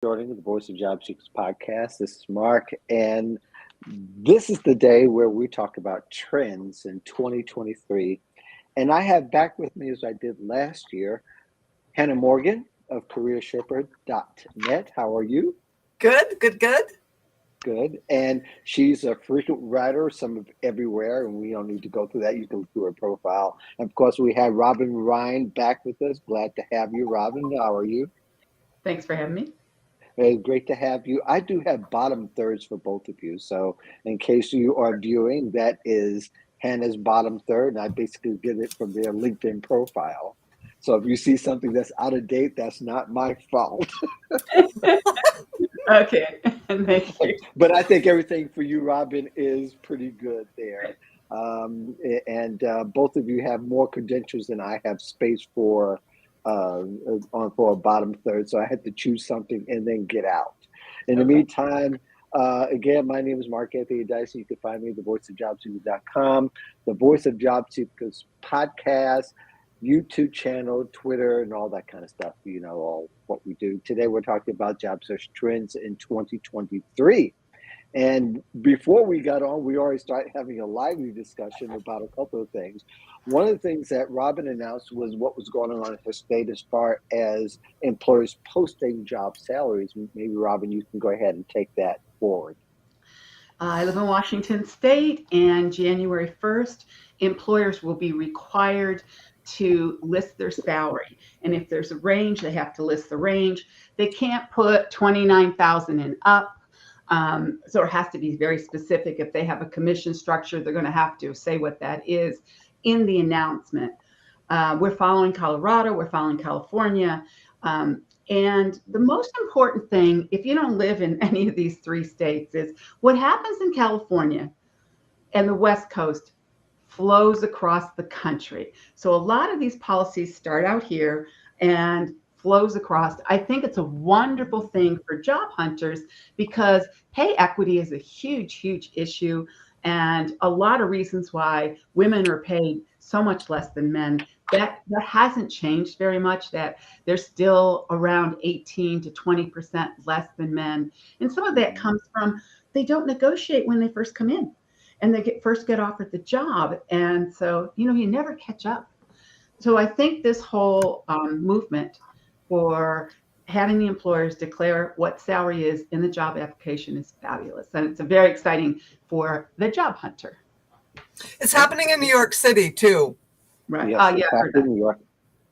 Joining the Voice of Job Seekers podcast. This is Mark, and this is the day where we talk about trends in 2023. And I have back with me, as I did last year, Hannah Morgan of CareerShepherd.net. How are you? Good. Good. And she's a frequent writer, some of everywhere, and we don't need to go through that. You can look through her profile. And of course, we have Robin Ryan back with us. Glad to have you, Robin. How are you? Thanks for having me. Great to have you. I do have bottom thirds for both of you. So, in case you are viewing, that is Hannah's bottom third. And I basically get it from their LinkedIn profile. So, if you see something that's out of date, that's not my fault. Okay, thank you. But I think everything for you, Robin, is pretty good there. And both of you have more credentials than I have space for a bottom third. So I had to choose something and then get out. In the meantime, again, my name is Mark Anthony Dyson. You can find me at thevoiceofjobseekers.com, the Voice of Job Seekers podcast, YouTube channel, Twitter, and all that kind of stuff. You know, all what we do. Today, we're talking about job search trends in 2023. And before we got on, we already started having a lively discussion about a couple of things. One of the things that Robin announced was what was going on in her state as far as employers posting job salaries. Maybe, Robin, you can go ahead and take that forward. I live in Washington State, and January 1st, employers will be required to list their salary. And if there's a range, they have to list the range. They can't put 29,000 and up. So it has to be very specific. If they have a commission structure, they're going to have to say what that is in the announcement. We're following Colorado, we're following California. And the most important thing, if you don't live in any of these three states, is what happens in California and the West Coast flows across the country. So a lot of these policies start out here and flows across. I think it's a wonderful thing for job hunters because pay equity is a huge issue, and a lot of reasons why women are paid so much less than men. That hasn't changed very much, that they're still around 18 to 20% less than men. And some of that comes from they don't negotiate when they first come in and they first get offered the job. And so, you never catch up. So I think this whole movement for having the employers declare what salary is in the job application is fabulous. And it's very exciting for the job hunter. It's happening in New York City too. Right. Yes, it's happening in New York.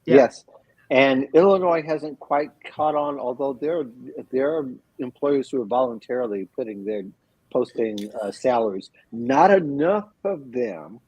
Yeah. Yes. And Illinois hasn't quite caught on, although there are employers who are voluntarily posting salaries. Not enough of them.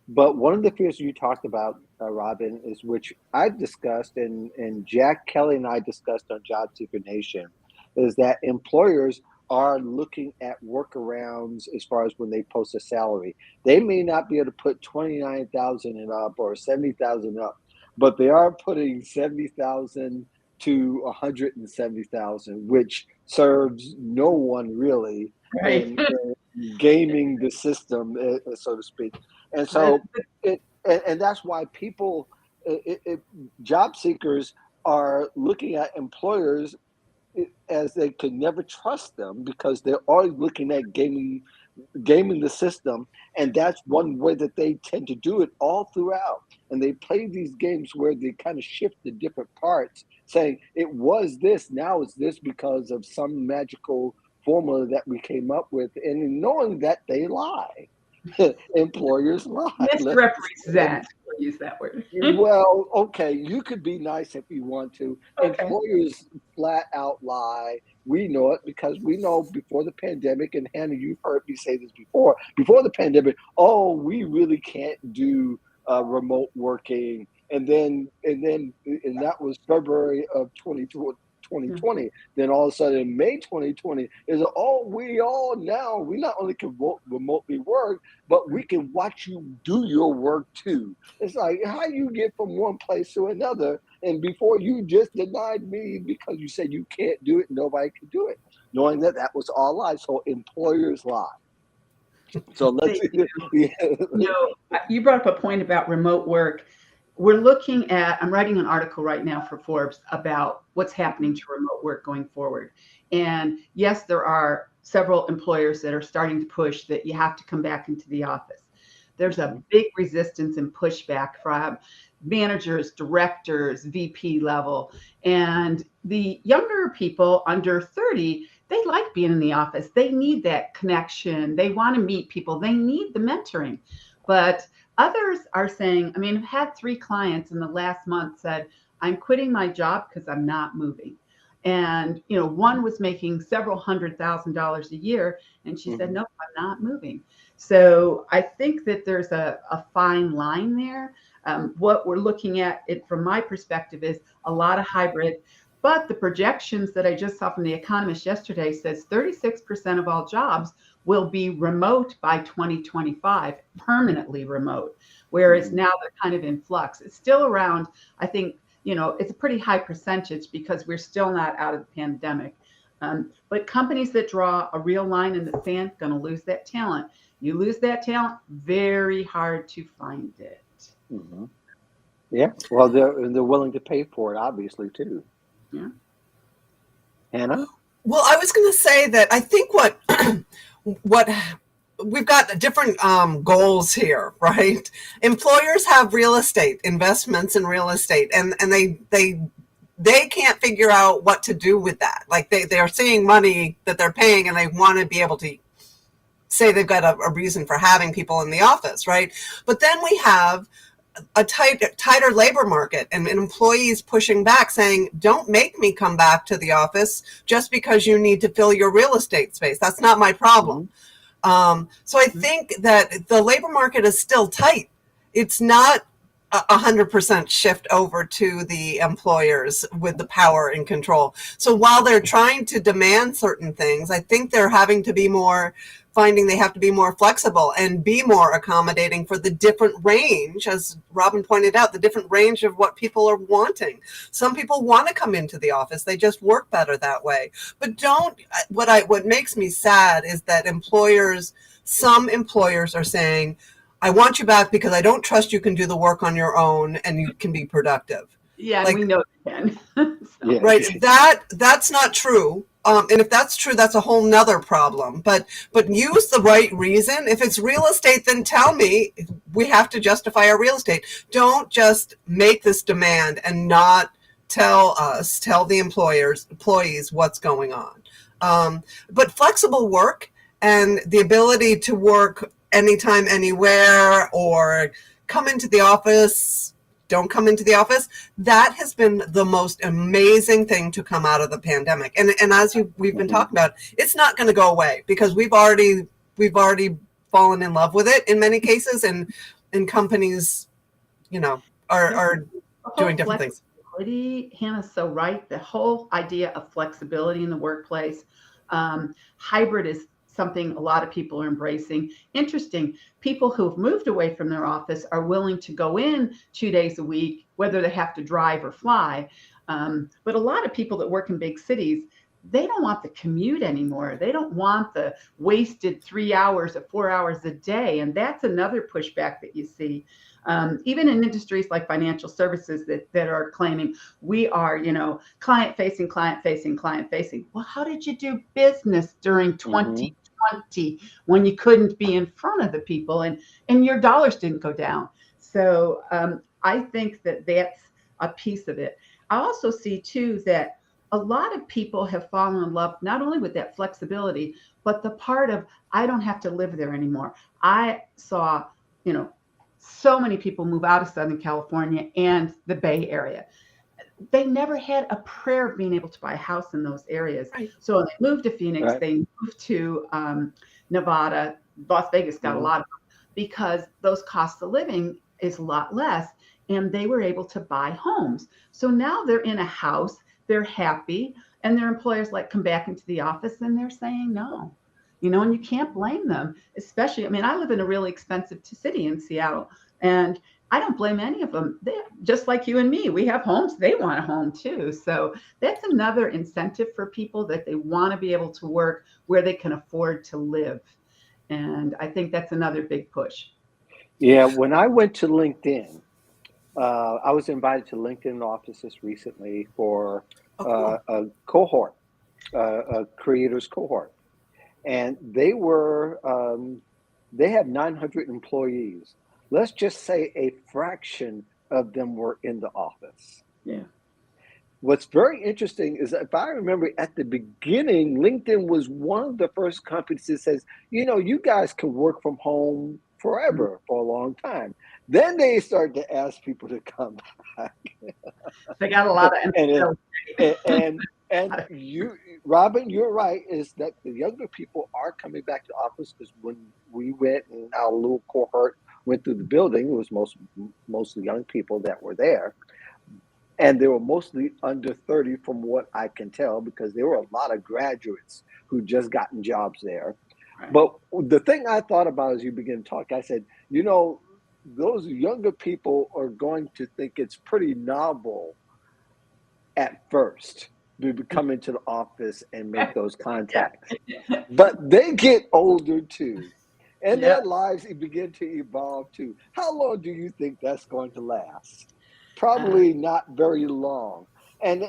But one of the fears you talked about, Robin, is which I discussed and Jack Kelly and I discussed on Job Seeker Nation, is that employers are looking at workarounds as far as when they post a salary. They may not be able to put 29,000 and up or 70,000 up, but they are putting 70,000 to 170,000, which serves no one really in gaming the system, so to speak. And so, and that's why people, job seekers, are looking at employers as they can never trust them because they're always looking at gaming the system, and that's one way that they tend to do it all throughout. And they play these games where they kind of shift the different parts, saying it was this, now it's this because of some magical formula that we came up with, and knowing that they lie. Employers lie. Misrepresent. We'll use that word. Well, okay, you could be nice if you want to. Okay. Employers flat out lie. We know it because we know before the pandemic, and Hannah, you've heard me say this before the pandemic, we really can't do remote working. And that was February of 2020. Then all of a sudden in May 2020 is we not only can remotely work, but we can watch you do your work too. It's like how you get from one place to another, and before you just denied me because you said you can't do it, nobody can do it, knowing that was all lies. So employers lie. So let's you brought up a point about remote work. I'm writing an article right now for Forbes about what's happening to remote work going forward. And yes, there are several employers that are starting to push that you have to come back into the office. There's a big resistance and pushback from managers, directors, VP level. And the younger people under 30, they like being in the office. They need that connection. They want to meet people. They need the mentoring. But others are saying, I mean, I've had 3 clients in the last month said, I'm quitting my job because I'm not moving. And, one was making several $100,000 a year. And she said, nope, I'm not moving. So I think that there's a fine line there. What we're looking at it from my perspective is a lot of hybrid, but the projections that I just saw from The Economist yesterday says 36% of all jobs will be remote by 2025, permanently remote, whereas now they're kind of in flux. It's still around, I think, it's a pretty high percentage because we're still not out of the pandemic. But companies that draw a real line in the sand going to lose that talent. You lose that talent, very hard to find it. Mm-hmm. Yeah, well, they're willing to pay for it, obviously, too. Yeah. Hannah? Well, I was going to say that I think what we've got different goals here, right? Employers have real estate investments in real estate, and they can't figure out what to do with that. Like they're seeing money that they're paying, and they want to be able to say they've got a reason for having people in the office, right? But then we have a tighter labor market and employees pushing back saying, don't make me come back to the office just because you need to fill your real estate space. That's not my problem. So I think that the labor market is still tight. It's not 100% shift over to the employers with the power and control. So while they're trying to demand certain things, I think they're having to be finding they have to be more flexible and be more accommodating for the different range, as Robin pointed out, the different range of what people are wanting. Some people want to come into the office. They just work better that way. But what makes me sad is that some employers are saying, I want you back because I don't trust you can do the work on your own and you can be productive. Yeah, we know you can. Yeah. Right. That's not true. And if that's true, that's a whole nother problem. But use the right reason. If it's real estate, then tell me we have to justify our real estate. Don't just make this demand and not tell the employees what's going on. But flexible work and the ability to work anytime, anywhere, or come into the office, don't come into the office. That has been the most amazing thing to come out of the pandemic. And as we've been talking about, it's not going to go away because we've already fallen in love with it in many cases, and companies, are doing different things. Hannah's so right. The whole idea of flexibility in the workplace, hybrid is something a lot of people are embracing. Interesting. People who've moved away from their office are willing to go in 2 days a week, whether they have to drive or fly. But a lot of people that work in big cities, they don't want the commute anymore. They don't want the wasted 3 hours or 4 hours a day. And that's another pushback that you see. Even in industries like financial services that are claiming we are, client facing. Well, how did you do business during 2020 when you couldn't be in front of the people and your dollars didn't go down? So I think that that's a piece of it. I also see too that a lot of people have fallen in love not only with that flexibility, but the part of I don't have to live there anymore. I saw, so many people move out of Southern California and the Bay Area. They never had a prayer of being able to buy a house in those areas. Right. So they moved to Phoenix, right. They moved to Nevada, Las Vegas got a lot of them because those costs of living is a lot less, and they were able to buy homes. So now they're in a house, they're happy, and their employers come back into the office and they're saying no. And you can't blame them, especially, I live in a really expensive city in Seattle, and I don't blame any of them. They, just like you and me, we have homes, they want a home too. So that's another incentive for people that they want to be able to work where they can afford to live. And I think that's another big push. Yeah, when I went to LinkedIn, I was invited to LinkedIn offices recently for a cohort creators cohort, and they have 900 employees. Let's just say a fraction of them were in the office. Yeah. What's very interesting is, if I remember at the beginning, LinkedIn was one of the first companies that says, you guys can work from home forever, for a long time. Then they started to ask people to come back. They got a lot of and Robin, you're right, is that the younger people are coming back to office, because when we went and our little cohort went through the building, it was mostly young people that were there. And they were mostly under 30 from what I can tell, because there were a lot of graduates who just gotten jobs there. Right. But the thing I thought about as you begin to talk, I said, those younger people are going to think it's pretty novel at first to come into the office and make those contacts. But they get older too. And their lives begin to evolve too. How long do you think that's going to last? Probably not very long. And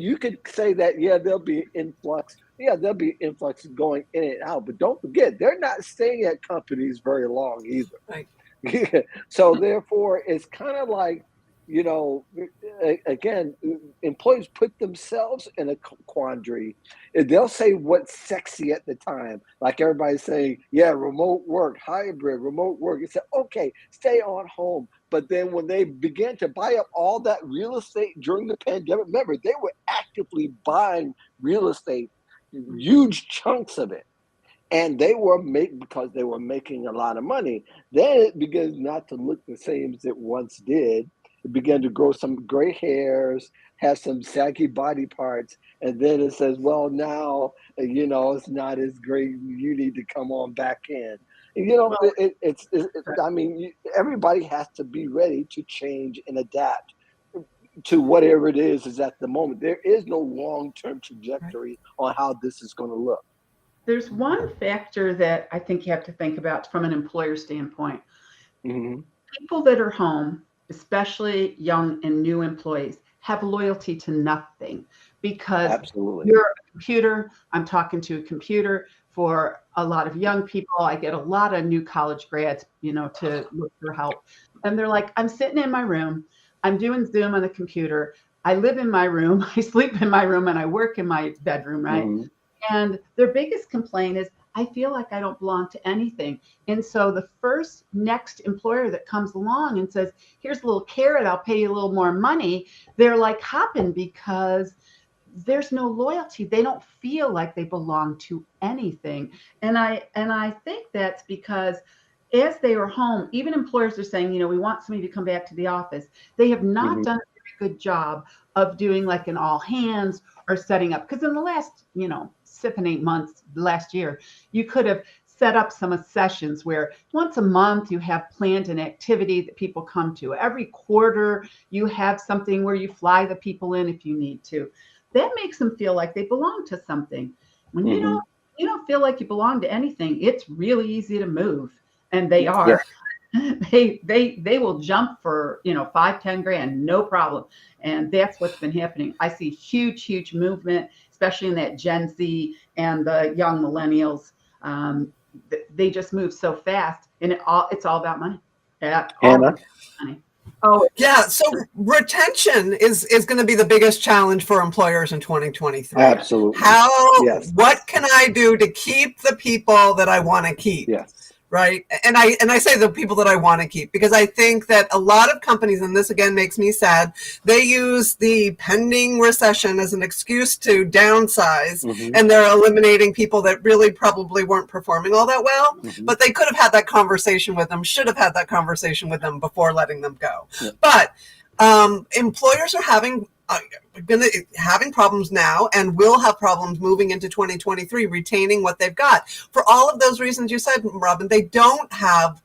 you could say that, there'll be influx. Yeah, there'll be influx going in and out. But don't forget, they're not staying at companies very long either. Right. So therefore, it's kind of like, again, employees put themselves in a quandary. They'll say what's sexy at the time. Like everybody's saying, remote work, hybrid, remote work. It's okay, stay on home. But then when they began to buy up all that real estate during the pandemic, remember, they were actively buying real estate, huge chunks of it. And they were because they were making a lot of money. Then it began not to look the same as it once did. It began to grow some gray hairs, have some saggy body parts, and then it says, well, now, it's not as great. You need to come on back in. I mean, everybody has to be ready to change and adapt to whatever it is at the moment. There is no long-term trajectory on how this is going to look. There's one factor that I think you have to think about from an employer standpoint. Mm-hmm. People that are home, especially young and new employees, have loyalty to nothing, because Absolutely. You're a computer. I'm talking to a computer. For a lot of young people, I get a lot of new college grads, to look for help. And they're like, I'm sitting in my room. I'm doing Zoom on the computer. I live in my room. I sleep in my room, and I work in my bedroom, right? Mm-hmm. And their biggest complaint is, I feel like I don't belong to anything. And so the next employer that comes along and says, here's a little carrot, I'll pay you a little more money, they're like hopping, because there's no loyalty. They don't feel like they belong to anything. And I think that's because as they are home, even employers are saying, we want somebody to come back to the office. They have not done a very good job of doing like an all hands or setting up. Because in the last, 7, 8 months, last year, you could have set up some sessions where once a month you have planned an activity that people come to. Every quarter you have something where you fly the people in if you need to. That makes them feel like they belong to something. When you don't feel like you belong to anything, it's really easy to move. And they are. Yeah. They will jump for 5-10 grand, no problem. And that's what's been happening. I see huge movement, especially in that Gen Z and the young millennials. They just move so fast, and it's all about money. Hannah? Money. Oh yeah, so retention is going to be the biggest challenge for employers in 2023. Absolutely. What can I do to keep the people that I want to keep? Yes. Right. And I say the people that I want to keep, because I think that a lot of companies, and this again makes me sad, they use the pending recession as an excuse to downsize, and they're eliminating people that really probably weren't performing all that well, but they could have had that conversation with them, should have had that conversation with them before letting them go. Yeah. But employers are having problems now, and will have problems moving into 2023 retaining what they've got for all of those reasons you said, Robin. They don't have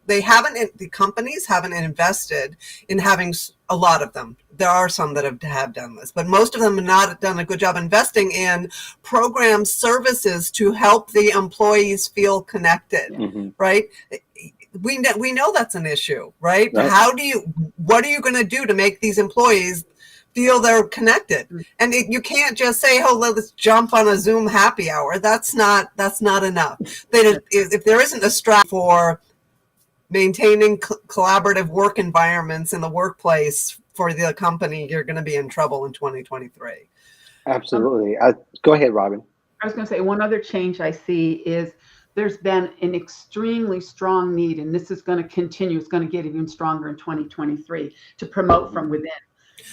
the companies haven't invested in having a lot of them. There are some that have done this, but most of them have not done a good job investing in program services to help the employees feel connected, right? We know that's an issue, right? What are you going to do to make these employees feel they're connected. And you can't just say, oh, let's jump on a Zoom happy hour. That's not enough. If there isn't a strategy for maintaining collaborative work environments in the workplace for the company, you're going to be in trouble in 2023. Absolutely. Go ahead, Robin. I was going to say one other change I see is there's been an extremely strong need, and this is going to continue. It's going to get even stronger in 2023 to promote from within.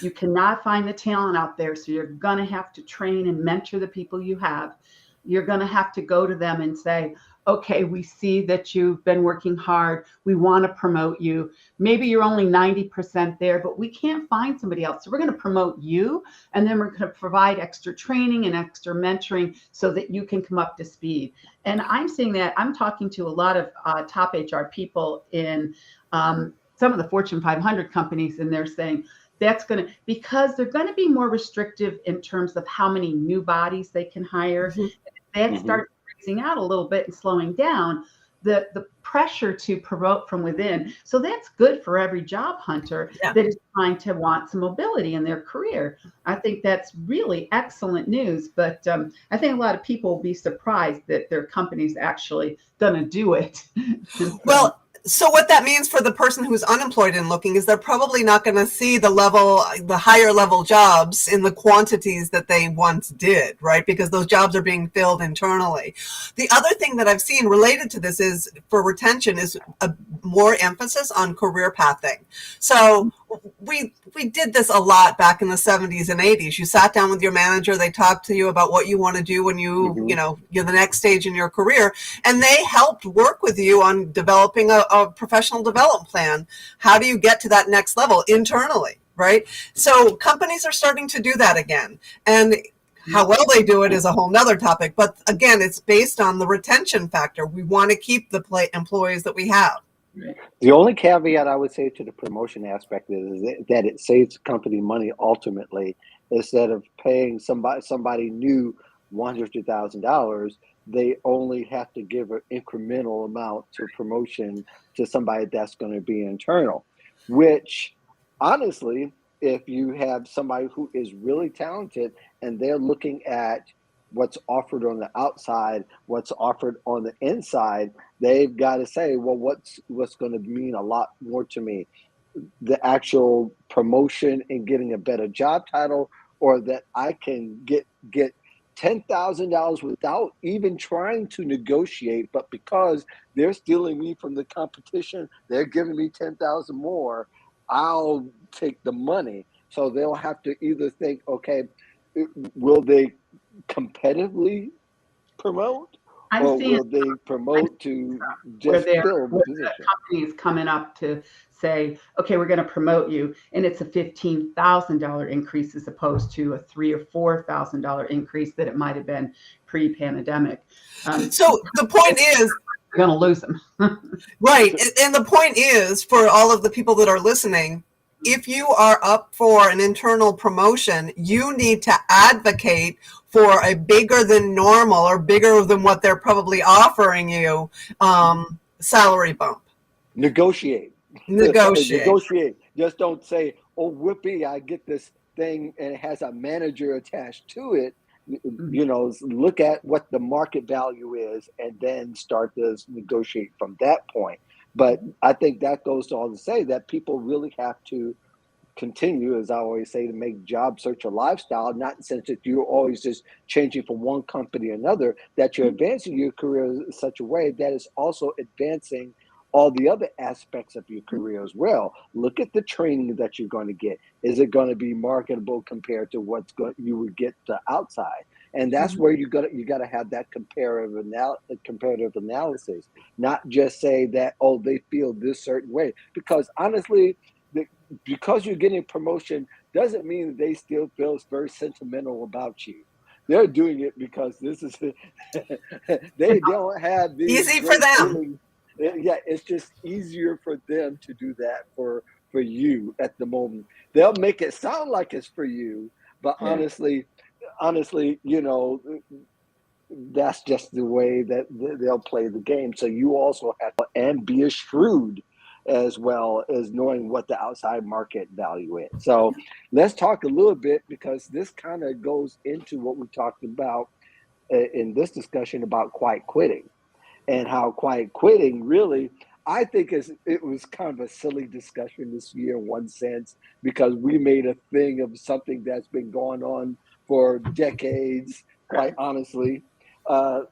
You cannot find the talent out there, so you're going to have to train and mentor the people you have. You're going to have to go to them and say, okay, we see that you've been working hard. We want to promote you. Maybe you're only 90% there, but we can't find somebody else. So we're going to promote you, and then we're going to provide extra training and extra mentoring so that you can come up to speed. And I'm seeing that. I'm talking to a lot of top HR people in some of the Fortune 500 companies, and they're saying, that's going to, because they're going to be more restrictive in terms of how many new bodies they can hire. That starts freezing out a little bit and slowing down the pressure to promote from within. So that's good for every job hunter that is trying to want some mobility in their career. I think that's really excellent news. But I think a lot of people will be surprised that their company's actually going to do it. Well, so what that means for the person who's unemployed and looking is they're probably not going to see the higher level jobs in the quantities that they once did, right? Because those jobs are being filled internally. The other thing that I've seen related to this is for retention is a more emphasis on career pathing. So we did this a lot back in the 70s and 80s. You sat down with your manager, they talked to you about what you want to do when you're the next stage in your career, and they helped work with you on developing a professional development plan. How do you get to that next level internally, right? So companies are starting to do that again. And how well they do it is a whole nother topic. But again, it's based on the retention factor. We want to keep the employees that we have. The only caveat I would say to the promotion aspect is that it saves the company money ultimately. Instead of paying somebody new $100,000, they only have to give an incremental amount to promotion to somebody that's going to be internal, which honestly, if you have somebody who is really talented and they're looking at what's offered on the outside, what's offered on the inside, they've got to say, well, what's going to mean a lot more to me? The actual promotion and getting a better job title, or that I can get $10,000 without even trying to negotiate, but because they're stealing me from the competition, they're giving me 10,000 more, I'll take the money. So they'll have to either think, okay, will they competitively promote, or will they promote to just fill the position? The company is coming up to say, okay, we're going to promote you, and it's a $15,000 increase as opposed to a $3,000 or $4,000 increase that it might have been pre-pandemic. So the point is, we're going to lose them. Right. And the point is, for all of the people that are listening, if you are up for an internal promotion, you need to advocate for a bigger than normal or bigger than what they're probably offering you salary bump. Negotiate. Just don't say, oh, whoopee, I get this thing and it has a manager attached to it. Look at what the market value is and then start to negotiate from that point. But I think that goes to all to say that people really have to continue, as I always say, to make job search a lifestyle, not in the sense that you're always just changing from one company to another, that you're advancing your career in such a way that is also advancing all the other aspects of your career as well. Look at the training that you're going to get. Is it going to be marketable compared to you would get to outside? And that's where you got to have that comparative analysis, not just say that, oh, they feel this certain way. Because honestly, because you're getting promotion doesn't mean that they still feel very sentimental about you. They're doing it because this is they don't have these easy for them. Feelings. Yeah, it's just easier for them to do that for you at the moment. They'll make it sound like it's for you, but honestly, that's just the way that they'll play the game. So you also have to, and be shrewd as well as knowing what the outside market value is. So let's talk a little bit, because this kind of goes into what we talked about in this discussion about quiet quitting, and how quiet quitting really, I think it was kind of a silly discussion this year in one sense, because we made a thing of something that's been going on for decades, quite honestly. Uh,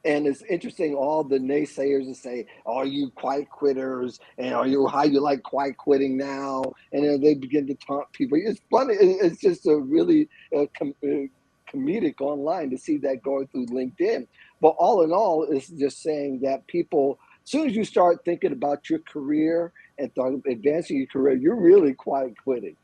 and it's interesting, all the naysayers that say, "Are you quiet quitters? And are you how you like quiet quitting now?" And then they begin to taunt people. It's funny. It's just a really comedic online to see that going through LinkedIn. But all in all, it's just saying that people, as soon as you start thinking about your career and advancing your career, you're really quiet quitting.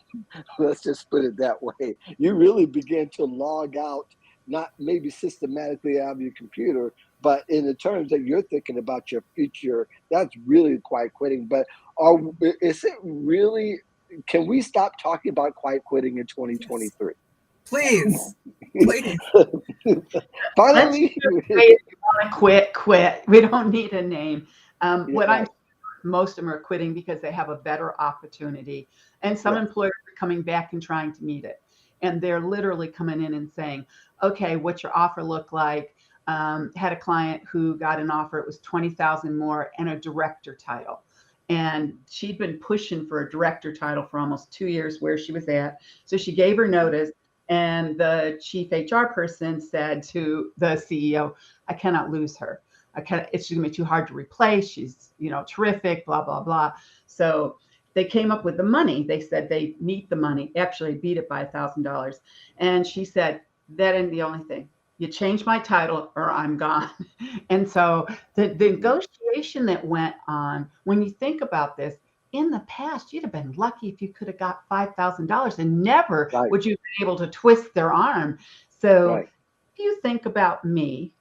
Let's just put it that way. You really begin to log out, not maybe systematically out of your computer, but in the terms that you're thinking about your future, that's really quiet quitting. But is it really, can we stop talking about quiet quitting in Yes. 2023? Please, please. Let's Finally. just say if you want to quit, quit. We don't need a name. Yeah, What I'm right, Most of them are quitting because they have a better opportunity. And some right, employers are coming back and trying to meet it. And they're literally coming in and saying, okay, what's your offer look like? Had a client who got an offer, it was 20,000 more and a director title. And she'd been pushing for a director title for almost 2 years where she was at. So she gave her notice, and the chief HR person said to the CEO, I cannot lose her. It's going to be too hard to replace. She's, terrific, blah, blah, blah. So they came up with the money. They said they meet the money, actually beat it by $1,000. And she said, that ain't the only thing. You change my title or I'm gone. And so the negotiation that went on, when you think about this, in the past, you'd have been lucky if you could have got $5,000, and never right, would you have been able to twist their arm. So right, if you think about me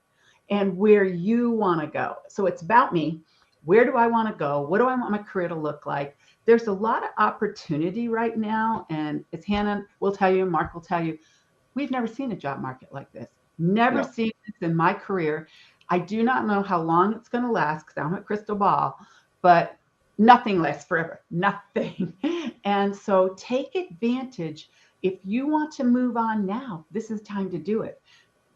and where you want to go. So it's about me. Where do I want to go? What do I want my career to look like? There's a lot of opportunity right now. And as Hannah will tell you, Mark will tell you, we've never seen a job market like this. Never no, seen this in my career. I do not know how long it's going to last because I don't have a crystal ball, but nothing lasts forever. Nothing. And so take advantage. If you want to move on now, this is time to do it.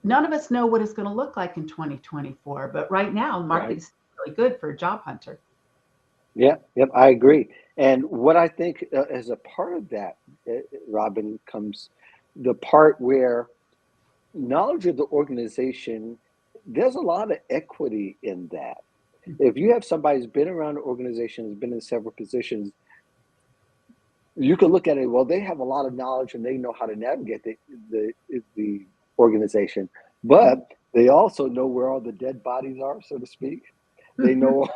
None of us know what it's going to look like in 2024, but right now, the market right. is really good for a job hunter. Yeah, yep, I agree. And what I think as a part of that, Robin, comes the part where knowledge of the organization, there's a lot of equity in that. If you have somebody who's been around the organization, has been in several positions, you can look at it, well, they have a lot of knowledge and they know how to navigate the organization, but they also know where all the dead bodies are, so to speak. They know.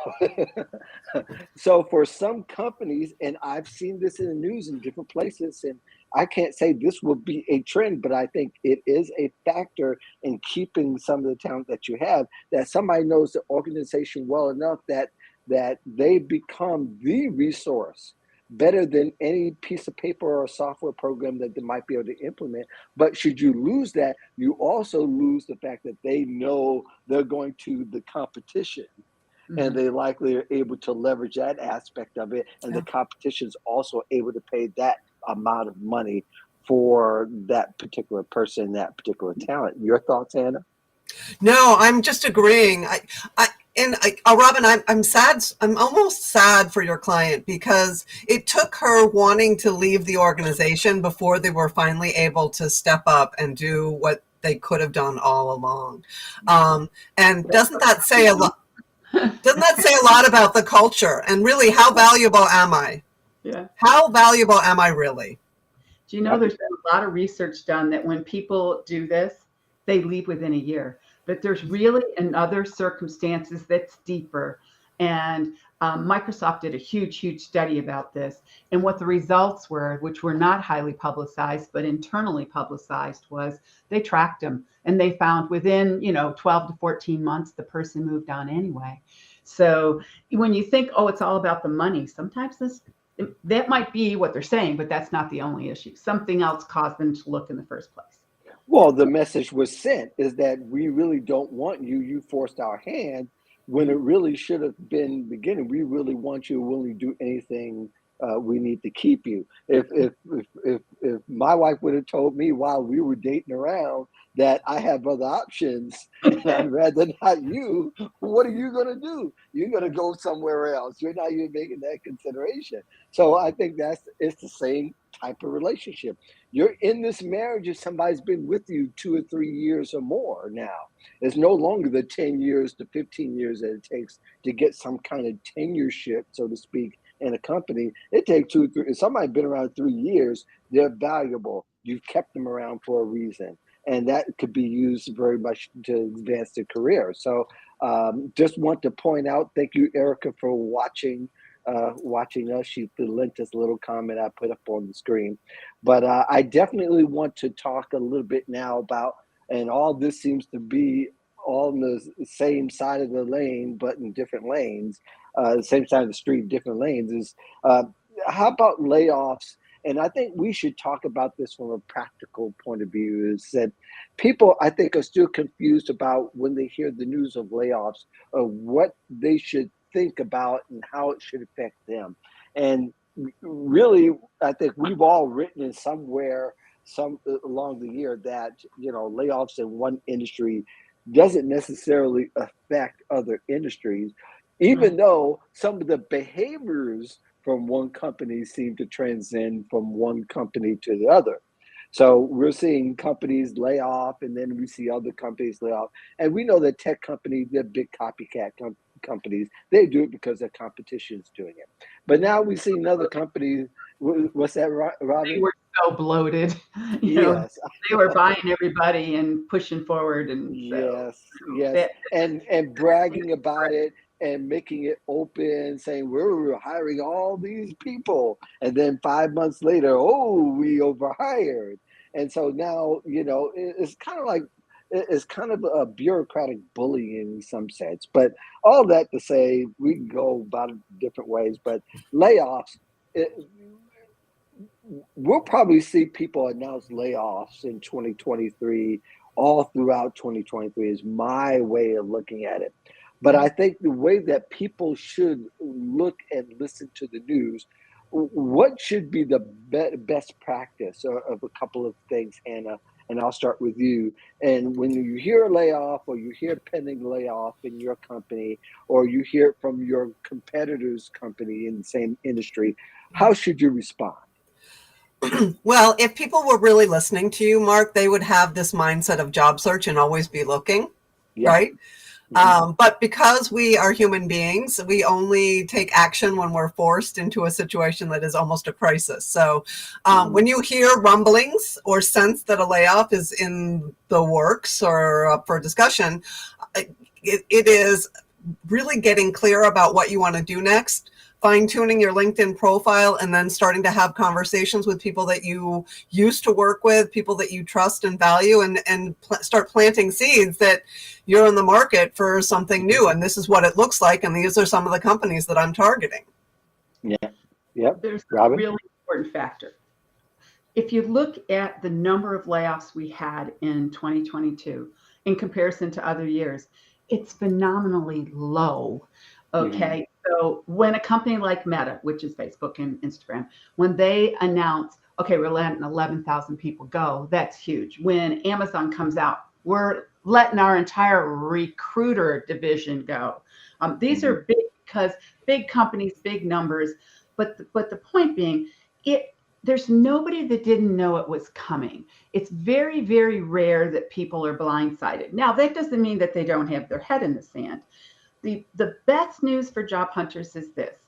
So for some companies, and I've seen this in the news in different places, and I can't say this will be a trend, but I think it is a factor in keeping some of the talent that you have, that somebody knows the organization well enough that they become the resource better than any piece of paper or software program that they might be able to implement. But should you lose that, you also lose the fact that they know they're going to the competition, and Mhm. they likely are able to leverage that aspect of it, and the Yeah. competition's also able to pay that amount of money for that particular person, that particular talent. Your thoughts, Anna? No, I'm just agreeing. Robin, I'm sad. I'm almost sad for your client because it took her wanting to leave the organization before they were finally able to step up and do what they could have done all along. And doesn't that say a lot? Doesn't that say a lot about the culture and really how valuable am I? Yeah. How valuable am I really? Do you know Right, there's been a lot of research done that when people do this, they leave within a year. But there's really in other circumstances that's deeper. And Microsoft did a huge, huge study about this. And what the results were, which were not highly publicized, but internally publicized, was they tracked them and they found within, 12 to 14 months, the person moved on anyway. So when you think, oh, it's all about the money, sometimes that might be what they're saying, but that's not the only issue. Something else caused them to look in the first place. well, the message was sent is that we really don't want you, you forced our hand, when it really should have been beginning. We really want you, willing to do anything we need to keep you. If my wife would have told me while we were dating around that I have other options and I'd rather not you, what are you going to do? You're going to go somewhere else. You're not even making that consideration. So I think it's the same type of relationship. You're in this marriage if somebody's been with you 2 or 3 years or more now. It's no longer the 10 years to 15 years that it takes to get some kind of tenureship, so to speak, in a company. It takes 2, 3. If somebody's been around 3 years, they're valuable. You've kept them around for a reason. And that could be used very much to advance their career. So just want to point out, thank you, Erica, for watching us. She lent us a little comment I put up on the screen. But I definitely want to talk a little bit now about, and all this seems to be all on the same side of the lane, but in different lanes, same side of the street, different lanes, is how about layoffs? And I think we should talk about this from a practical point of view, is that people, I think, are still confused about when they hear the news of layoffs, of what they should think about and how it should affect them. And really, I think we've all written in somewhere, some along the year, that layoffs in one industry doesn't necessarily affect other industries, even though some of the behaviors from one company seem to transcend from one company to the other. So we're seeing companies lay off, and then we see other companies lay off. And we know that tech companies, they're big copycat companies. They do it because their competition is doing it. But now we see another company. What's that, They Robin? were so bloated. Yes. They were buying everybody and pushing forward, and so Yes, that and bragging about it and making it open, saying we're hiring all these people, and then 5 months later, oh, we overhired, and so now it's kind of like it's kind of a bureaucratic bullying in some sense. But all that to say, we can go about it different ways. But layoffs, it, we'll probably see people announce layoffs in 2023, all throughout 2023 is my way of looking at it. But I think the way that people should look and listen to the news, what should be the best practice of a couple of things, Hannah? And I'll start with you. And when you hear a layoff, or you hear pending layoff in your company, or you hear it from your competitor's company in the same industry, how should you respond? Well, if people were really listening to you, Mark, they would have this mindset of job search and always be looking, Yeah. right? But because we are human beings, we only take action when we're forced into a situation that is almost a crisis. So when you hear rumblings or sense that a layoff is in the works or up for discussion, it is really getting clear about what you want to do next, fine-tuning your LinkedIn profile, and then starting to have conversations with people that you used to work with, people that you trust and value, and start planting seeds that you're in the market for something new, and this is what it looks like, and these are some of the companies that I'm targeting. Yeah. Yep. there's a Robin? really important factor. If you look at the number of layoffs we had in 2022 in comparison to other years, it's phenomenally low. Okay. So when a company like Meta, which is Facebook and Instagram, when they announce, okay, we're letting 11,000 people go, that's huge. When Amazon comes out, we're letting our entire recruiter division go. These are big, because big companies, big numbers. But the point being, there's nobody that didn't know it was coming. It's very, very rare that people are blindsided. Now, that doesn't mean that they don't have their head in the sand. The best news for job hunters is this: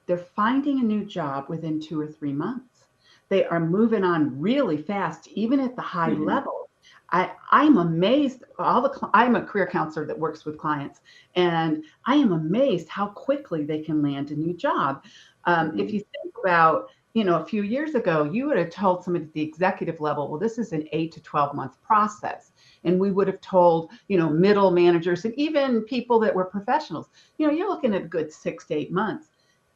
they're finding a new job within 2 or 3 months. They are moving on really fast, even at the high level. I'm amazed. I'm a career counselor that works with clients, and I am amazed how quickly they can land a new job. If you think about, a few years ago, you would have told somebody at the executive level, well, this is an 8 to 12 month process. And we would have told, middle managers and even people that were professionals, you're looking at a good 6 to 8 months.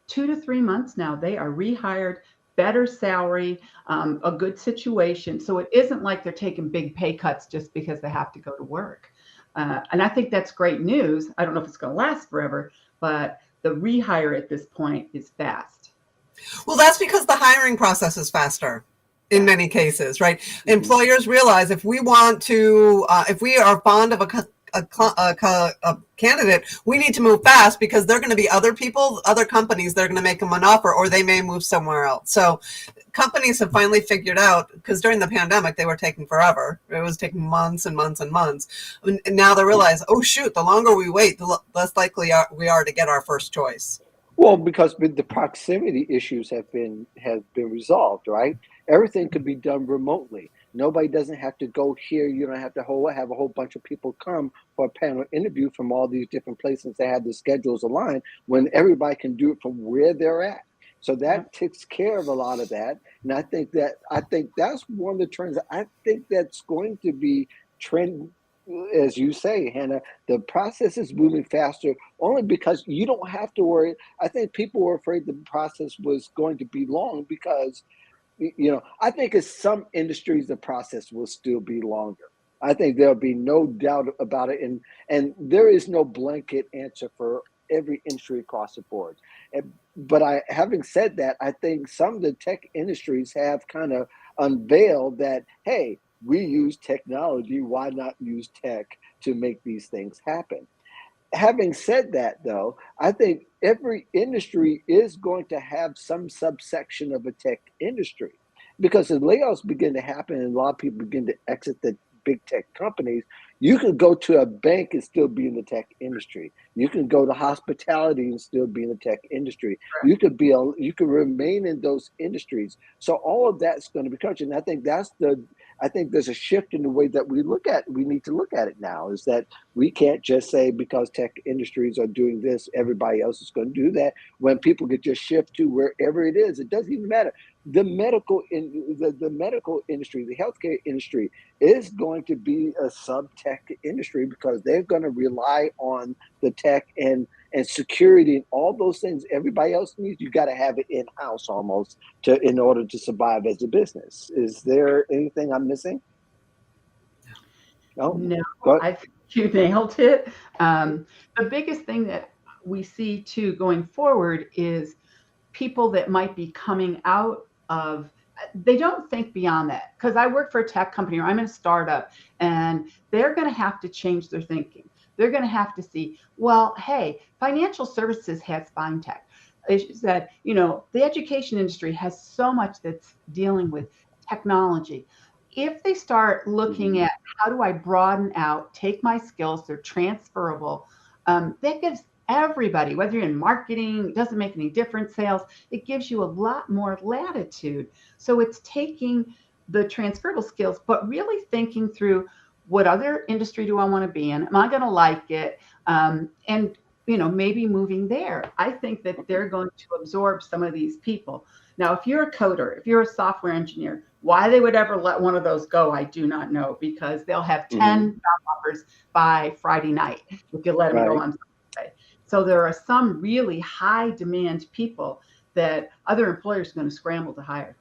2 to 3 months now, they are rehired, better salary, a good situation. So it isn't like they're taking big pay cuts just because they have to go to work. And I think that's great news. I don't know if it's going to last forever, but the rehire at this point is fast. Well, that's because the hiring process is faster in many cases, right? Mm-hmm. Employers realize if we want to, if we are fond of a candidate, we need to move fast because there are going to be other people, other companies that are going to make them an offer, or they may move somewhere else. So companies have finally figured out, because during the pandemic, they were taking forever. It was taking months and months and months. And now they realize, oh, shoot, the longer we wait, the less likely we are to get our first choice. Well, because the proximity issues have been resolved, right? Everything could be done remotely. Nobody doesn't have to go here. You don't have to have a whole bunch of people come for a panel interview from all these different places that have the schedules aligned when everybody can do it from where they're at. So that takes care of a lot of that. And I think that's one of the trends. I think that's going to be trend, as you say, Hannah. The process is moving faster only because you don't have to worry. I think people were afraid the process was going to be long because, I think in some industries the process will still be longer. I think there'll be no doubt about it, and there is no blanket answer for every industry across the board. But having said that, I think some of the tech industries have kind of unveiled that, hey, we use technology. Why not use tech to make these things happen? Having said that, though, I think every industry is going to have some subsection of a tech industry because as layoffs begin to happen and a lot of people begin to exit the big tech companies. You can go to a bank and still be in the tech industry. You can go to hospitality and still be in the tech industry. Right. You could remain in those industries. So all of that's going to be covered. And I think there's a shift in the way that we need to look at it now, is that we can't just say because tech industries are doing this, everybody else is going to do that. When people could just shift to wherever it is, it doesn't even matter. The medical industry, the healthcare industry is going to be a sub-tech industry because they're going to rely on the tech and security and all those things everybody else needs. You got to have it in-house almost in order to survive as a business. Is there anything I'm missing? No, I think you nailed it. The biggest thing that we see too going forward is people that might be coming out of, they don't think beyond that. Because I work for a tech company or I'm in a startup, and they're going to have to change their thinking. They're going to have to see, well, hey, financial services has fintech. It's that, the education industry has so much that's dealing with technology. If they start looking at how do I broaden out, take my skills, they're transferable, that gives everybody, whether you're in marketing, it doesn't make any difference, sales, it gives you a lot more latitude. So it's taking the transferable skills, but really thinking through what other industry do I want to be in? Am I going to like it? And maybe moving there. I think that they're going to absorb some of these people. Now, if you're a coder, if you're a software engineer, why they would ever let one of those go, I do not know, because they'll have 10 job offers by Friday night if you let them go on Sunday. So there are some really high demand people that other employers are going to scramble to hire.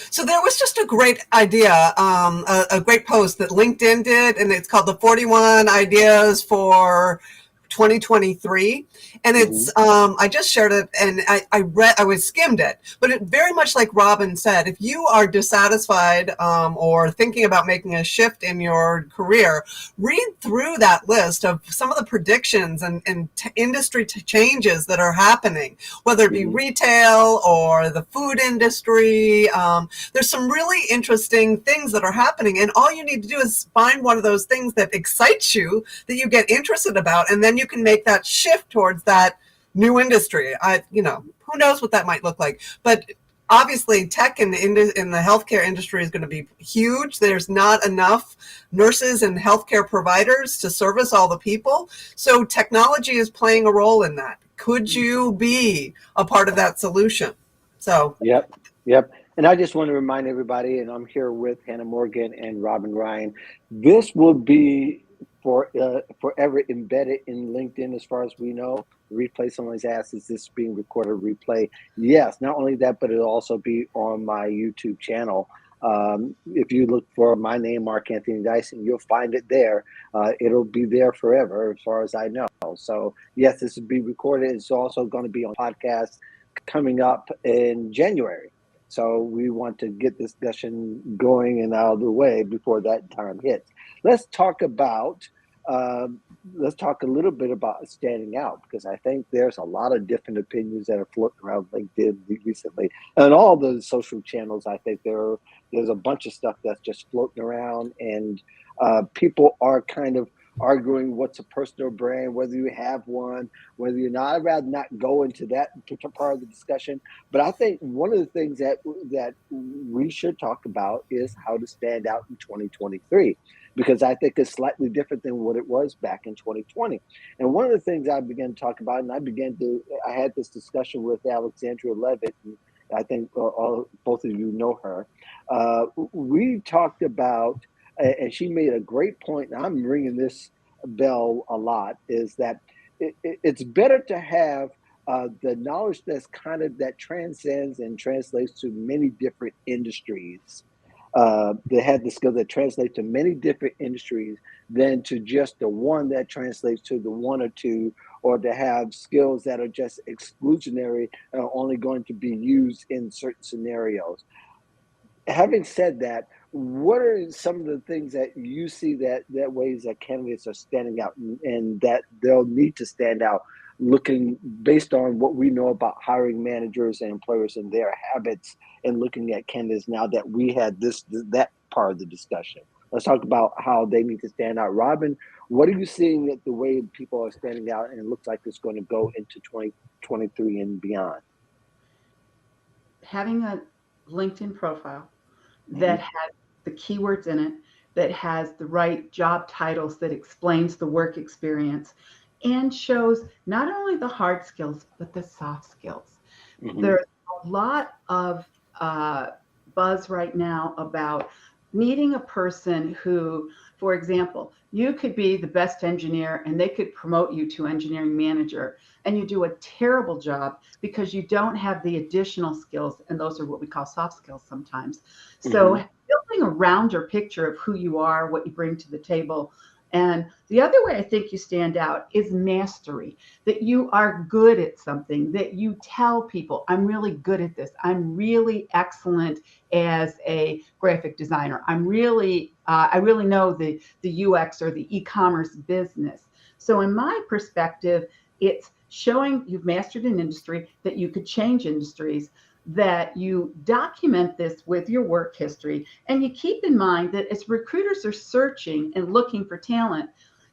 So there was just a great idea, a great post that LinkedIn did, and it's called the 41 Ideas for 2023, and it's I just shared it, and I skimmed it, but it very much like Robin said, if you are dissatisfied or thinking about making a shift in your career, read through that list of some of the predictions and industry changes that are happening, whether it be retail or the food industry. There's some really interesting things that are happening, and all you need to do is find one of those things that excites you, that you get interested about, and then you can make that shift towards that new industry. Who knows what that might look like, but obviously tech in the healthcare industry is going to be huge. There's not enough nurses and healthcare providers to service all the people. So technology is playing a role in that. Could you be a part of that solution? So, Yep. And I just want to remind everybody, and I'm here with Hannah Morgan and Robin Ryan, this will be forever embedded in LinkedIn as far as we know. The replay, someone's asked, is this being recorded replay? Yes, not only that, but it'll also be on my YouTube channel. If you look for my name, Mark Anthony Dyson, you'll find it there. It'll be there forever, as far as I know. So yes, this will be recorded. It's also going to be on podcast coming up in January. So we want to get this discussion going and out of the way before that time hits. Let's talk about let's talk a little bit about standing out, because I think there's a lot of different opinions that are floating around LinkedIn recently and all the social channels. I think there's a bunch of stuff that's just floating around, and people are kind of arguing what's a personal brand, whether you have one, whether you're not. I'd rather not go into that part of the discussion. But I think one of the things that we should talk about is how to stand out in 2023, because I think it's slightly different than what it was back in 2020. And one of the things I began to talk about, and I had this discussion with Alexandria Levitt, and I think both of you know her. We talked about, and she made a great point, and I'm ringing this bell a lot, is that it's better to have the knowledge that transcends and translates to many different industries. They had the skill that translates to many different industries than to just the one that translates to the one or two, or to have skills that are just exclusionary and are only going to be used in certain scenarios. Having said that, what are some of the things that you see that ways that candidates are standing out, and that they'll need to stand out, looking based on what we know about hiring managers and employers and their habits, and looking at candidates now that we had that part of the discussion? Let's talk about how they need to stand out. Robin, what are you seeing that the way people are standing out, and it looks like it's going to go into 2023 and beyond? Having a LinkedIn profile that has the keywords in it, that has the right job titles, that explains the work experience, and shows not only the hard skills, but the soft skills. There's a lot of buzz right now about needing a person who, for example, you could be the best engineer and they could promote you to engineering manager, and you do a terrible job because you don't have the additional skills, and those are what we call soft skills sometimes. So building a rounder picture of who you are, what you bring to the table. And the other way I think you stand out is mastery, that you are good at something, that you tell people, I'm really good at this. I'm really excellent as a graphic designer. I really know the UX or the e-commerce business. So in my perspective, it's showing you've mastered an industry, that you could change industries, that you document this with your work history, and you keep in mind that as recruiters are searching and looking for talent,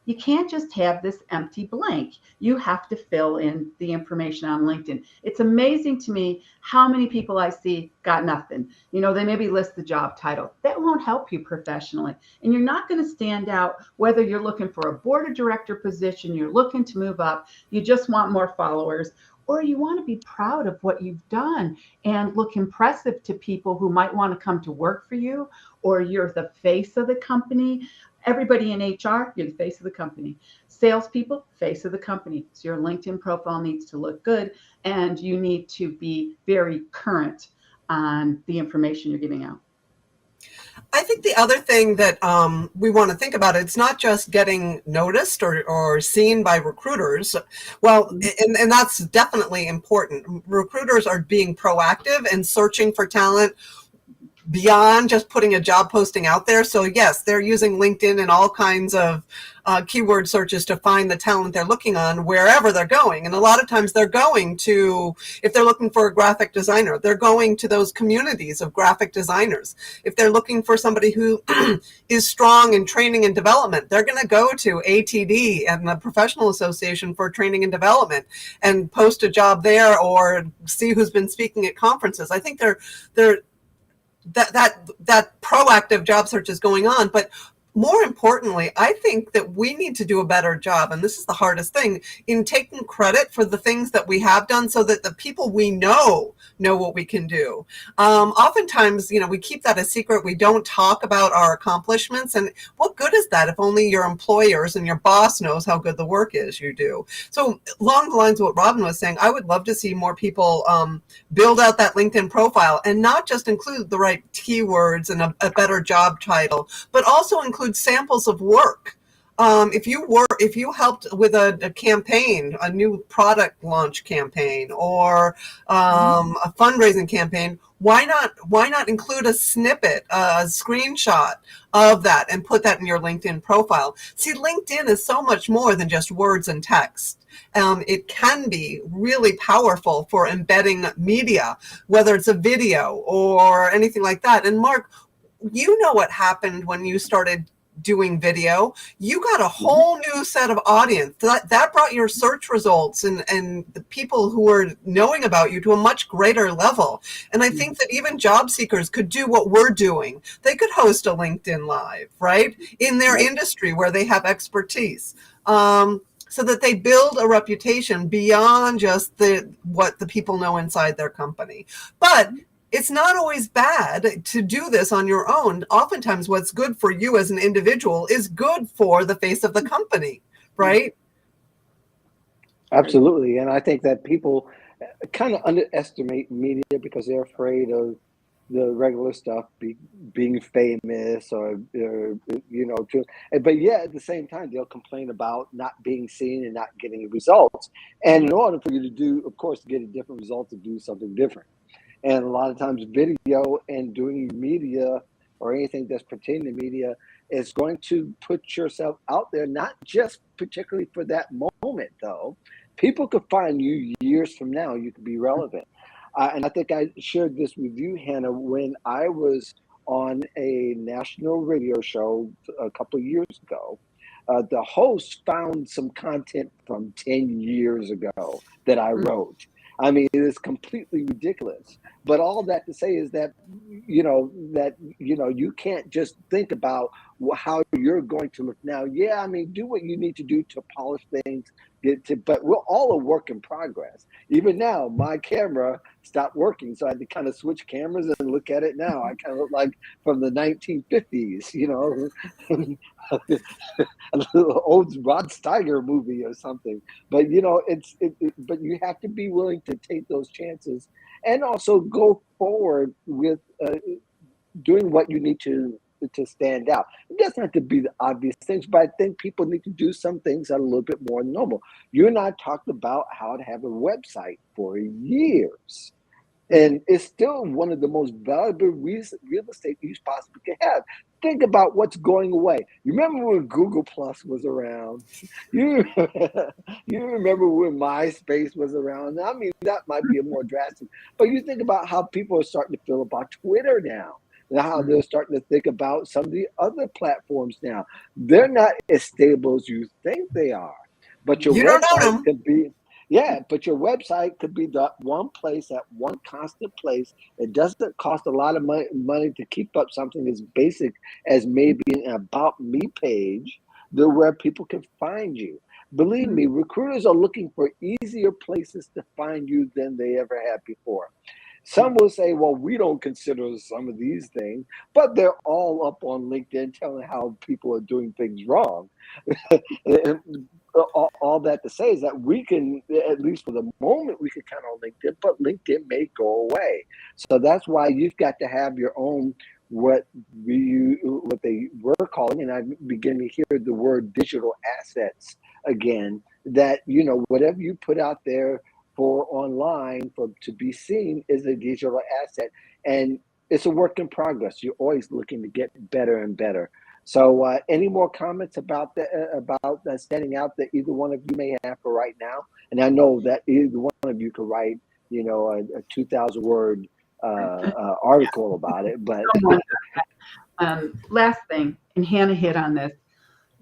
you can't just have this empty blank. You have to fill in the information on LinkedIn. It's amazing to me how many people I see got nothing. They maybe list the job title. That won't help you professionally. And you're not going to stand out whether you're looking for a board of director position, you're looking to move up, you just want more followers, or you want to be proud of what you've done and look impressive to people who might want to come to work for you, or you're the face of the company. Everybody in HR, you're the face of the company. Salespeople, face of the company. So your LinkedIn profile needs to look good, and you need to be very current on the information you're giving out. I think the other thing that we want to think about, it's not just getting noticed or seen by recruiters. Well, and that's definitely important. Recruiters are being proactive and searching for talent beyond just putting a job posting out there. So yes, they're using LinkedIn and all kinds of keyword searches to find the talent they're looking on wherever they're going. And a lot of times they're going to, if they're looking for a graphic designer, they're going to those communities of graphic designers. If they're looking for somebody who is strong in training and development, they're going to go to ATD and the Professional Association for Training and Development and post a job there, or see who's been speaking at conferences. I think that proactive job search is going on, but more importantly, I think that we need to do a better job, and this is the hardest thing, in taking credit for the things that we have done so that the people we know what we can do. Oftentimes, we keep that a secret. We don't talk about our accomplishments, and what good is that if only your employers and your boss knows how good the work is you do? So along the lines of what Robin was saying, I would love to see more people build out that LinkedIn profile and not just include the right keywords and a better job title, but also include samples of work. If you helped with a campaign, a new product launch campaign, or a fundraising campaign, why not include a snippet, a screenshot of that, and put that in your LinkedIn profile? See, LinkedIn is so much more than just words and text. It can be really powerful for embedding media, whether it's a video or anything like that. And Mark, you know what happened when you started doing video. You got a whole new set of audience that brought your search results and the people who were knowing about you to a much greater level. And I think that even job seekers could do what we're doing. They could host a LinkedIn Live, right, in their industry where they have expertise. So that they build a reputation beyond just what the people know inside their company. But it's not always bad to do this on your own. Oftentimes what's good for you as an individual is good for the face of the company, right? Absolutely. And I think that people kind of underestimate media because they're afraid of the regular stuff, being famous but yeah, at the same time, they'll complain about not being seen and not getting results. And in order for you to do, of course, to get a different result, to do something different. And a lot of times video and doing media or anything that's pertaining to media is going to put yourself out there, not just particularly for that moment, though. People could find you years from now. You could be relevant. And I think I shared this with you, Hannah, when I was on a national radio show a couple of years ago. The host found some content from 10 years ago that I wrote. I mean, it is completely ridiculous. But all that to say is that, you can't just think about how you're going to look now. Yeah, I mean, do what you need to do to polish things, but we're all a work in progress. Even now, my camera stopped working, so I had to kind of switch cameras and look at it now. I kind of look like from the 1950s, a little old Rod Steiger movie or something. But but you have to be willing to take those chances and also go forward with doing what you need to stand out. It doesn't have to be the obvious things, but I think people need to do some things that are a little bit more normal. You and I talked about how to have a website for years. And it's still one of the most valuable real estate you possibly can have. Think about what's going away. You remember when Google Plus was around? You, you remember when MySpace was around? I mean, that might be a more drastic, but you think about how people are starting to feel about Twitter now. And how they're starting to think about some of the other platforms now. They're not as stable as you think they are. But your You don't own website them. could be, yeah, but your website could be the one place, that one constant place. It doesn't cost a lot of money to keep up something as basic as maybe an About Me page, where people can find you. Believe me, recruiters are looking for easier places to find you than they ever have before. Some will say, well, we don't consider some of these things, but they're all up on LinkedIn telling how people are doing things wrong. And all that to say is that we can, at least for the moment, we can count on LinkedIn, but LinkedIn may go away. So that's why you've got to have your own, what they were calling, and I begin to hear the word digital assets again, that, whatever you put out there for online for to be seen is a digital asset, and it's a work in progress. You're always looking to get better and better. So, any more comments about standing out that either one of you may have for right now? And I know that either one of you could write, a 2,000 word article about it. But last thing, and Hannah hit on this: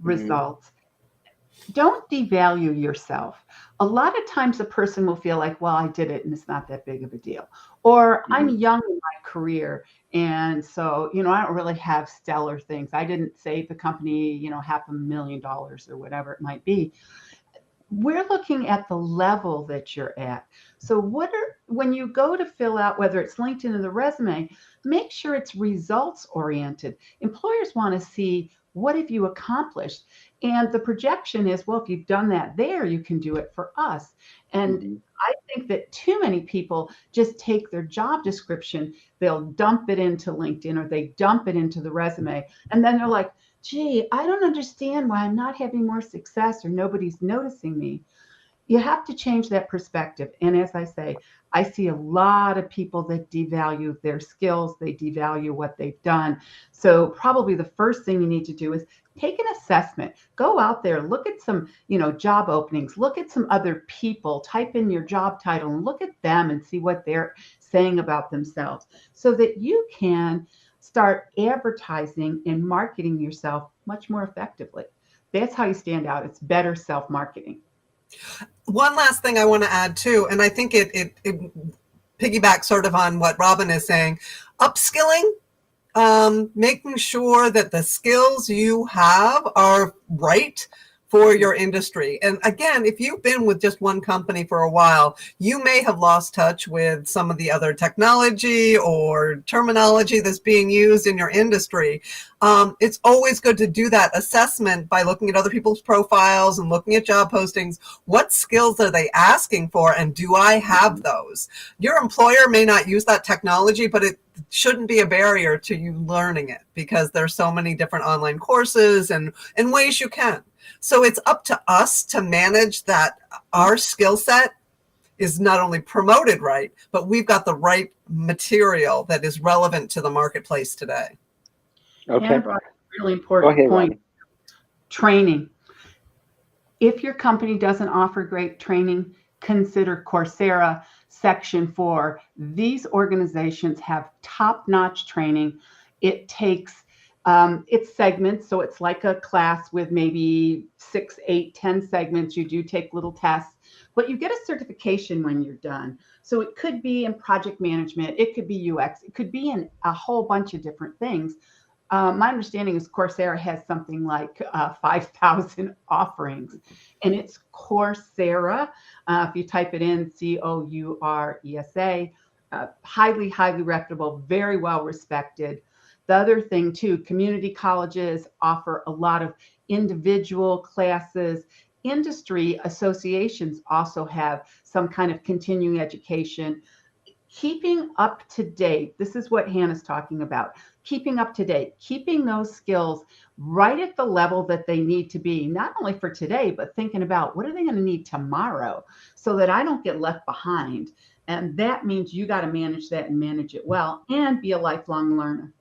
results. Don't devalue yourself. A lot of times a person will feel like, well, I did it and it's not that big of a deal. Or I'm young in my career And so, I don't really have stellar things. I didn't save the company, $500,000 or whatever it might be. We're looking at the level that you're at. So when you go to fill out, whether it's LinkedIn or the resume, make sure it's results oriented. Employers want to see, what have you accomplished? And the projection is, well, if you've done that there, you can do it for us. And I think that too many people just take their job description, they'll dump it into LinkedIn or they dump it into the resume. And then they're like, gee, I don't understand why I'm not having more success or nobody's noticing me. You have to change that perspective. And as I say, I see a lot of people that devalue their skills, they devalue what they've done. So probably the first thing you need to do is take an assessment. Go out there, look at some, job openings, look at some other people, type in your job title and look at them and see what they're saying about themselves so that you can start advertising and marketing yourself much more effectively. That's how you stand out. It's better self-marketing. One last thing I want to add too, and I think it piggybacks sort of on what Robin is saying, upskilling, making sure that the skills you have are right for your industry. And again, if you've been with just one company for a while, you may have lost touch with some of the other technology or terminology that's being used in your industry. It's always good to do that assessment by looking at other people's profiles and looking at job postings. What skills are they asking for, and do I have those? Your employer may not use that technology, but it shouldn't be a barrier to you learning it because there's so many different online courses and ways you can. So it's up to us to manage that our skill set is not only promoted right, but we've got the right material that is relevant to the marketplace today. Okay. Hannah brought a really important point. Ronnie. Training. If your company doesn't offer great training, consider Coursera Section 4. These organizations have top-notch training. It takes it's segments, so it's like a class with maybe 6, 8, 10 segments. You do take little tests, but you get a certification when you're done. So it could be in project management, it could be UX, it could be in a whole bunch of different things. My understanding is Coursera has something like 5,000 offerings, and it's Coursera. If you type it in, Couresa, highly, highly reputable, very well respected. The other thing too, community colleges offer a lot of individual classes. Industry associations also have some kind of continuing education. Keeping up to date, this is what Hannah's talking about, keeping up to date, keeping those skills right at the level that they need to be, not only for today, but thinking about what are they going to need tomorrow so that I don't get left behind. And that means you got to manage that and manage it well and be a lifelong learner.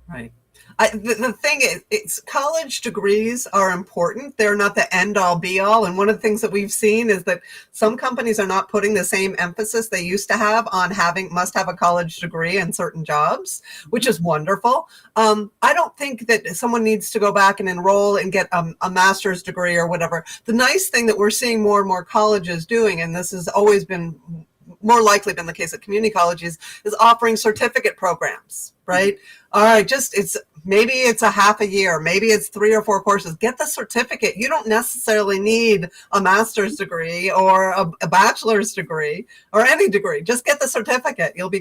Right. The thing is, it's college degrees are important. They're not the end all be all. And one of the things that we've seen is that some companies are not putting the same emphasis they used to have on must have a college degree in certain jobs, which is wonderful. I don't think that someone needs to go back and enroll and get a master's degree or whatever. The nice thing that we're seeing more and more colleges doing, and this has always been more likely been the case at community colleges, is offering certificate programs, right? All right, maybe it's a half a year, maybe it's 3 or 4 courses. Get the certificate. You don't necessarily need a master's degree or a bachelor's degree or any degree. Just get the certificate. You'll be good.